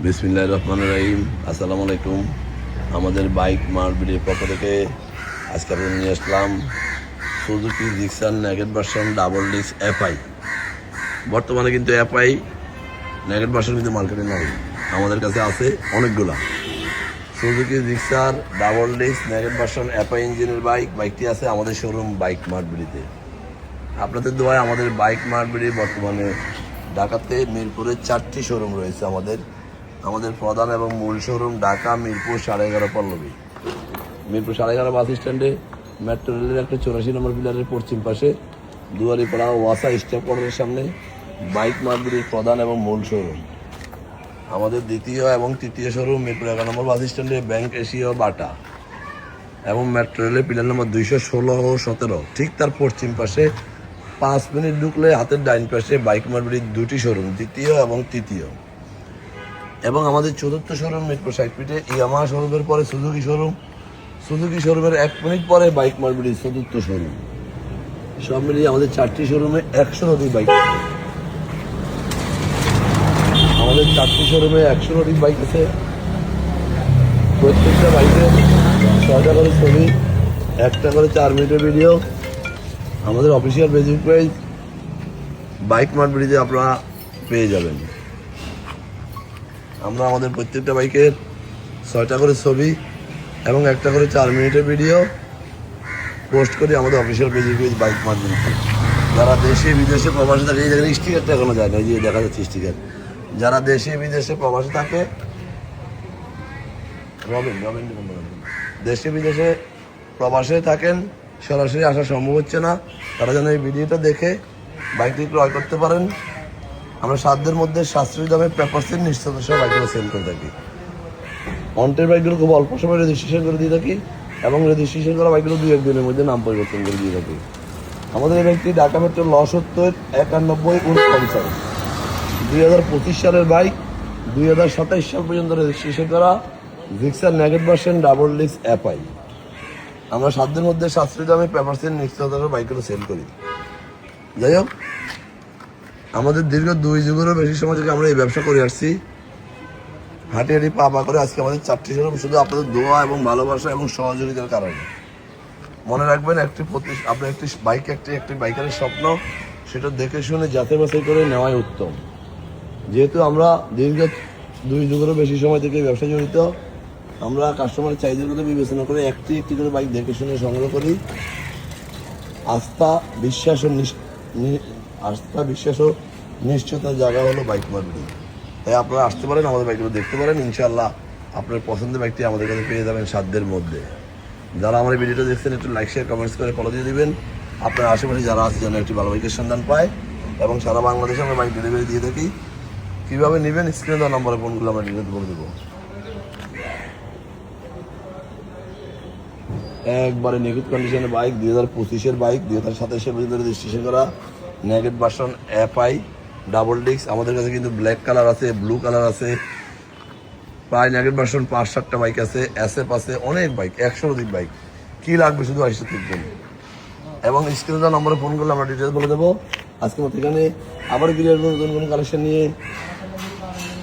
বিসমিল্লাহির রহমানির রহিম। আসসালামু আলাইকুম। আমাদের বাইক মার্কেটের পক্ষ থেকে আজকে আপনাদের নিয়ে আসলাম Suzuki Gixxer naked version double disc FI. বর্তমানে কিন্তু এফআই নেগেট ভার্সন কিন্তু মার্কেটে নাই, আমাদের কাছে আছে অনেকগুলা। Suzuki Gixxer double disc naked version FI ইঞ্জিনের বাইকটি আছে আমাদের শোরুম বাইক মার্কেটে। আপনাদের দোয়ায় আমাদের বাইক মার্কেটে বর্তমানে ঢাকাতে মিরপুরের 4টি শোরুম রয়েছে। আমাদের প্রধান এবং মূল শোরুম ঢাকা মিরপুর 11.5 পল্লবী। মিরপুর 11.5 বাস স্ট্যান্ডে মেট্রো রেলের একটা 84 নম্বর পিলারের পশ্চিম পাশে দুয়ারিপাড়া ওয়াসা স্টেপ কর্নারের সামনে বাইক মার্কেটের প্রধান এবং মূল শোরুম। আমাদের দ্বিতীয় এবং তৃতীয় শোরুম মিরপুর 11 নম্বর বাস স্ট্যান্ডে ব্যাংক এশিয়া বাটা এবং মেট্রো রেলের পিলার নম্বর 216 ও 17 ঠিক তার পশ্চিম পাশে 5 মিনিট ঢুকলে হাতের ডাইন পাশে বাইক মার্কেটের দুটি শোরুম, দ্বিতীয় এবং তৃতীয়। এবং আমাদের চতুর্থ শোরুম মিরপুর 60 ফিটে ইয়ামাহা শোরুমের পরে সুজুকি শোরুমের 1 মিনিট পরে বাইক মার্কেটের চতুর্থ শোরুম। সব মিলিয়ে আমাদের 4টি শোরুমে 100 অধিক বাইক আছে। আমাদের 4টি শোরুমে 100 অধিক বাইক আছে। প্রত্যেকটা বাইকে 6টা করে ছবি, 1টা করে 4 মিনিটের ভিডিও। আমাদের অফিসিয়াল ফেসবুক পেজ বাইক মার্কেটে আপনারা পেয়ে যাবেন। আমরা আমাদের প্রত্যেকটা বাইকের 6টা করে ছবি এবং 1টা করে 4 মিনিটের ভিডিও পোস্ট করি আমাদের official Facebook page bike market. যারা দেশে বিদেশে প্রবাসে থাকে, এই দেখেন স্টিকারটা এখনো যায় না, এই যে দেখা যাচ্ছে স্টিকার। যারা দেশে বিদেশে প্রবাসে থাকে, দেশে বিদেশে প্রবাসে থাকেন, সরাসরি আসা সম্ভব হচ্ছে না, তারা যেন এই ভিডিওটা দেখে বাইকটি ক্রয় করতে পারেন। আমরা সাধ্যের মধ্যে সাশ্রয়ী দামে পেপারসের নিশ্চিত সহ বাইকগুলো সেল করে থাকি। অন্টের বাইকগুলো খুব অল্প সময় রেজিস্ট্রেশন করে দিয়ে থাকি এবং রেজিস্ট্রেশন করা বাইকগুলো 2-1 দিনের মধ্যে নাম পরিবর্তন করে দিয়ে থাকি। আমাদের এই বাইকটি ঢাকা মেট্রো 91 2025 সালের বাইক, 2027 সাল পর্যন্ত রেজিস্ট্রেশন করা Gixxer naked version double disc FI. আমরা সাধ্যের মধ্যে সাশ্রয়ী দামে পেপারসের নিশ্চিত বাইকগুলো সেল করি। যাই হোক, আমাদের দীর্ঘ 2 যুগেরও বেশি সময় থেকে আমরা এই ব্যবসা করে আসছি, হাঁটি পা করে। আজকে আমাদের 4টি শোরুম শুধু আপনাদের দোয়া এবং ভালোবাসা এবং সহযোগিতার কারণে। মনে রাখবেন, আপনার একটি বাইক একটি বাইকারের স্বপ্ন, সেটা দেখে শুনে যাচাই বাছাই করে নেওয়াই উত্তম। যেহেতু আমরা দীর্ঘ 2 যুগেরও বেশি সময় থেকে এই ব্যবসা জড়িত, আমরা কাস্টমারের চাহিদার কথা বিবেচনা করে একটি করে বাইক দেখে শুনে সংগ্রহ করি। আস্থা বিশ্বাস ও নিশ্চয়তার জায়গা হলো বাইক মার্কেট। তাই আপনারা আসতে পারেন, আমাদের বাইকগুলো দেখতে পারেন। ইনশাআল্লাহ আপনার পছন্দের বাইকটি আমাদের কাছে পেয়ে যাবেন সাধ্যের মধ্যে। যারা আমার এই ভিডিওটা দেখছেন, একটু লাইক শেয়ার কমেন্টস করে ফলো দিয়ে দিবেন। আপনার আশেপাশে যারা আছে যেন একটি ভালো বাইকের সন্ধান পায়। এবং সারা বাংলাদেশে আমরা বাইক ডেলিভারি দিয়ে থাকি। কীভাবে নেবেন, স্ক্রিনে দেওয়া নম্বরে ফোনগুলো আমরা ডিটেলস বলে দেবো। একবারে নিখুঁত কন্ডিশনের বাইক, 2025-এর বাইক, 2027 পর্যন্ত রেজিস্ট্রেশন করা নেগেট ভার্সন এফআই ডাবল ডিস্ক। আমাদের কাছে কিন্তু ব্ল্যাক কালার আছে, ব্লু কালার আছে, প্রায় নেগেট ভার্সন 5-7টা বাইক আছে, এসএফ আছে, অনেক বাইক, 100 অধিক বাইক। কী লাগবে শুধু আসতে থাকবেন এবং স্ক্রিনে দেওয়া নম্বরে ফোন করলে আমরা ডিটেলস বলে দেবো। আজকে মতো এখানে আবার ক্লিয়ার নতুন কোনো কালেকশন নিয়ে,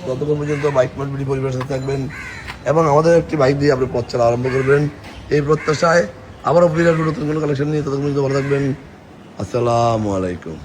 ততক্ষণ পর্যন্ত বাইক মার্কেট পরিবারের সাথে থাকবেন এবং আমাদের একটি বাইক দিয়ে আপনি পথ চলা আরম্ভ করবেন এই প্রত্যাশায়। আবারও ক্লিয়ার নতুন কোনো কালেকশন নিয়ে, ততক্ষণ পর্যন্ত ভালো থাকবেন। আসসালামু আলাইকুম।